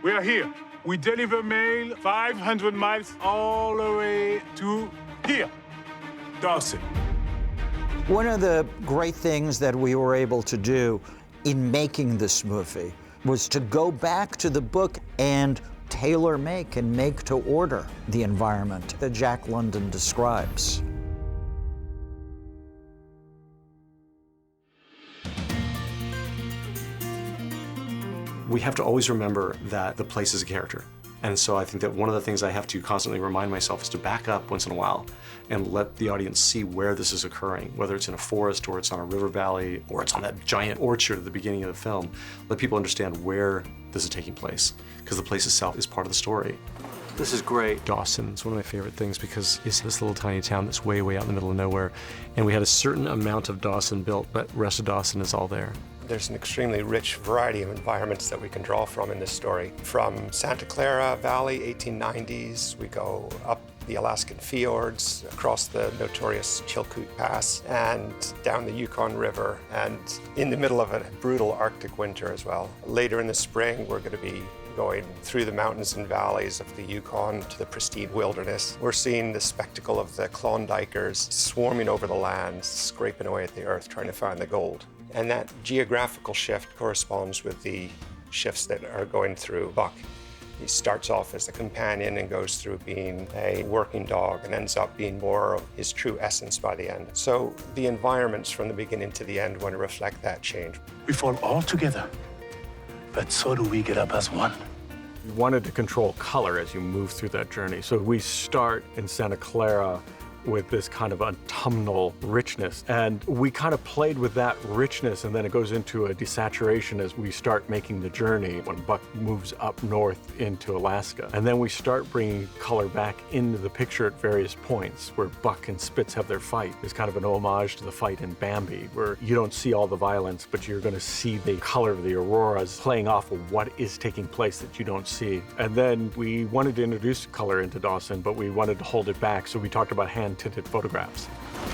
We are here. We deliver mail 500 miles all the way to here, Dawson. One of the great things that we were able to do in making this movie was to go back to the book and tailor-make and make to order the environment that Jack London describes. We have to always remember that the place is a character. And so I think that one of the things I have to constantly remind myself is to back up once in a while and let the audience see where this is occurring, whether it's in a forest or it's on a river valley or it's on that giant orchard at the beginning of the film. Let people understand where this is taking place, because the place itself is part of the story. This is great. Dawson is one of my favorite things because it's this little tiny town that's way, way out in the middle of nowhere. And we had a certain amount of Dawson built, but the rest of Dawson is all there. There's an extremely rich variety of environments that we can draw from in this story. From Santa Clara Valley, 1890s, we go up the Alaskan fjords, across the notorious Chilkoot Pass, and down the Yukon River, and in the middle of a brutal Arctic winter as well. Later in the spring, we're going to be going through the mountains and valleys of the Yukon to the pristine wilderness. We're seeing the spectacle of the Klondikers swarming over the land, scraping away at the earth, trying to find the gold. And that geographical shift corresponds with the shifts that are going through Buck. He starts off as a companion and goes through being a working dog and ends up being more of his true essence by the end. So the environments from the beginning to the end want to reflect that change. We fall all together, but so do we get up as one. We wanted to control color as you move through that journey. So we start in Santa Clara with this kind of autumnal richness. And we kind of played with that richness, and then it goes into a desaturation as we start making the journey when Buck moves up north into Alaska. And then we start bringing color back into the picture at various points where Buck and Spitz have their fight. It's kind of an homage to the fight in Bambi, where you don't see all the violence, but you're going to see the color of the auroras playing off of what is taking place that you don't see. And then we wanted to introduce color into Dawson, but we wanted to hold it back, so we talked about hand-tinted photographs.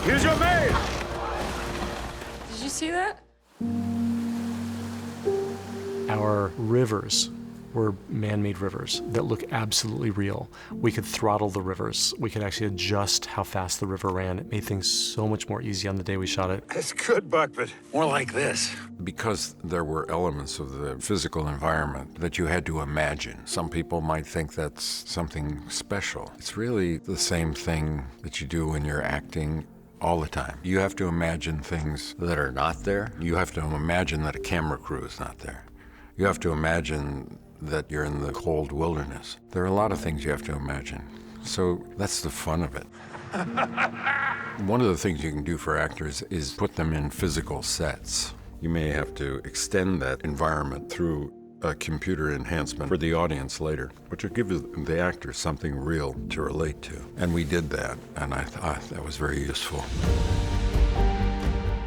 Here's your mail! Did you see that? Our rivers were man-made rivers that look absolutely real. We could throttle the rivers. We could actually adjust how fast the river ran. It made things so much more easy on the day we shot it. It's good, Buck, but more like this. Because there were elements of the physical environment that you had to imagine. Some people might think that's something special. It's really the same thing that you do when you're acting all the time. You have to imagine things that are not there. You have to imagine that a camera crew is not there. You have to imagine that you're in the cold wilderness. There are a lot of things you have to imagine. So that's the fun of it. One of the things you can do for actors is put them in physical sets. You may have to extend that environment through a computer enhancement for the audience later, which will give the actors something real to relate to. And we did that, and I thought that was very useful.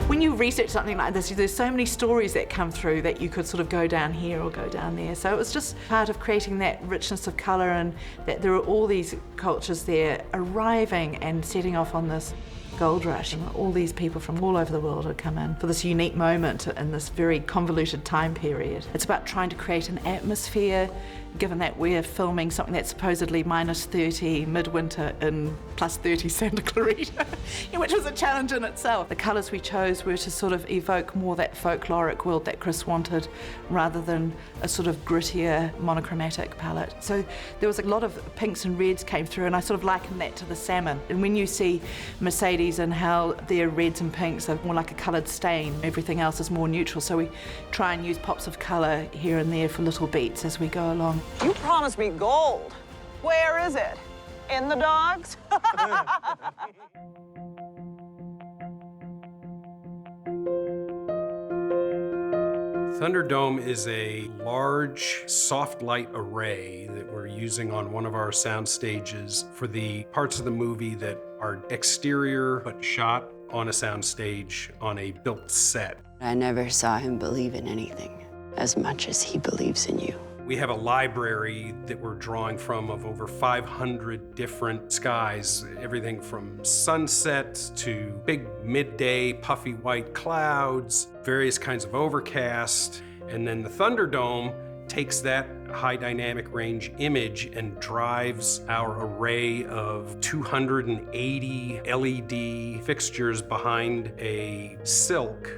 When you research something like this, there's so many stories that come through that you could sort of go down here or go down there. So it was just part of creating that richness of colour, and that there are all these cultures there arriving and setting off on this gold rush. And all these people from all over the world had come in for this unique moment in this very convoluted time period. It's about trying to create an atmosphere, given that we're filming something that's supposedly minus 30 midwinter in plus 30 Santa Clarita, which was a challenge in itself. The colours we chose were to sort of evoke more that folkloric world that Chris wanted, rather than a sort of grittier monochromatic palette. So there was a lot of pinks and reds came through, and I sort of likened that to the salmon. And when you see Mercedes and how their reds and pinks are more like a coloured stain, everything else is more neutral. So we try and use pops of colour here and there for little beats as we go along. You promised me gold. Where is it? In the dogs? Thunderdome is a large soft light array that we're using on one of our sound stages for the parts of the movie that are exterior but shot on a sound stage on a built set. I never saw him believe in anything as much as he believes in you. We have a library that we're drawing from of over 500 different skies, everything from sunsets to big midday puffy white clouds, various kinds of overcast. And then the Thunderdome takes that high dynamic range image and drives our array of 280 LED fixtures behind a silk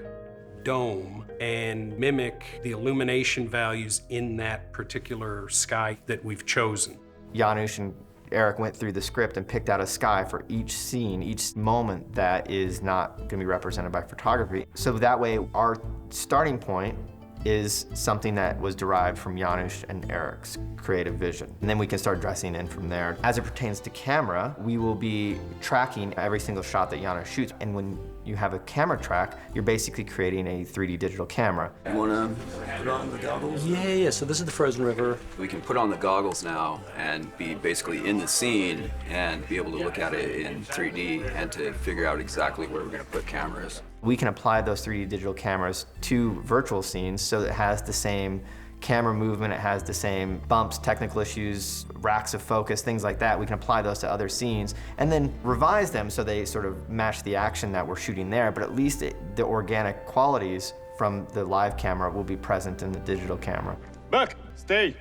dome and mimic the illumination values in that particular sky that we've chosen. Janusz and Eric went through the script and picked out a sky for each scene, each moment that is not going to be represented by photography. So that way our starting point is something that was derived from Janusz and Eric's creative vision. And then we can start dressing in from there. As it pertains to camera, we will be tracking every single shot that Janusz shoots. And when you have a camera track, you're basically creating a 3D digital camera. You wanna put on the goggles? Yeah, so this is the frozen river. We can put on the goggles now and be basically in the scene and be able to look at it in 3D and to figure out exactly where we're gonna put cameras. We can apply those 3D digital cameras to virtual scenes so that it has the same camera movement, it has the same bumps, technical issues, racks of focus, things like that. We can apply those to other scenes and then revise them so they sort of match the action that we're shooting there, but at least the organic qualities from the live camera will be present in the digital camera. Buck, stay.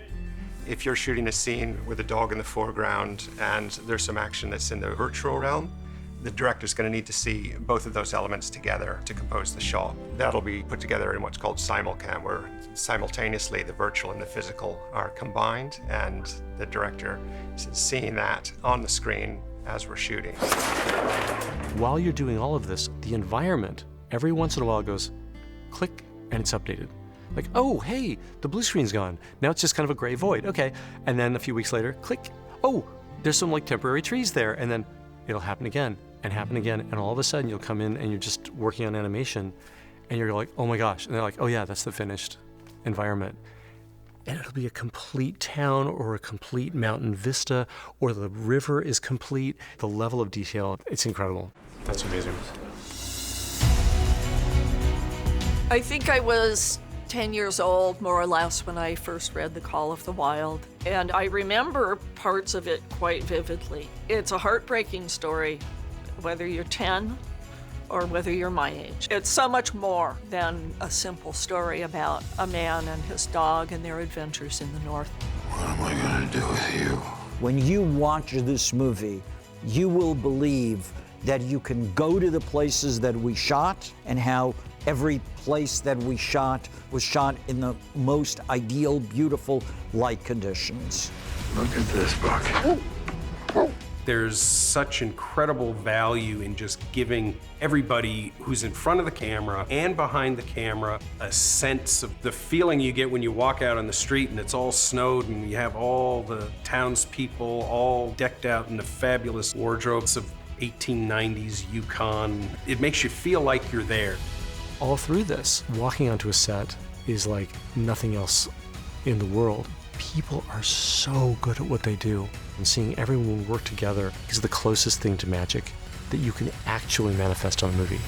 If you're shooting a scene with a dog in the foreground and there's some action that's in the virtual realm, the director's going to need to see both of those elements together to compose the shot. That'll be put together in what's called simulcam, where simultaneously the virtual and the physical are combined, and the director is seeing that on the screen as we're shooting. While you're doing all of this, the environment every once in a while goes click and it's updated. Like, oh, hey, the blue screen's gone. Now it's just kind of a gray void. Okay. And then a few weeks later, click. Oh, there's some like temporary trees there. And then it'll happen again and happen again. And all of a sudden you'll come in and you're just working on animation and you're like, oh my gosh. And they're like, oh yeah, that's the finished environment. And it'll be a complete town or a complete mountain vista, or the river is complete. The level of detail, it's incredible. That's amazing. I think I was 10 years old, more or less, when I first read The Call of the Wild. And I remember parts of it quite vividly. It's a heartbreaking story, whether you're 10 or whether you're my age. It's so much more than a simple story about a man and his dog and their adventures in the North. What am I gonna do with you? When you watch this movie, you will believe that you can go to the places that we shot and how every place that we shot was shot in the most ideal, beautiful light conditions. Look at this, Buck. There's such incredible value in just giving everybody who's in front of the camera and behind the camera a sense of the feeling you get when you walk out on the street and it's all snowed and you have all the townspeople all decked out in the fabulous wardrobes of 1890s Yukon. It makes you feel like you're there. All through this, walking onto a set is like nothing else in the world. People are so good at what they do, and seeing everyone work together is the closest thing to magic that you can actually manifest on a movie.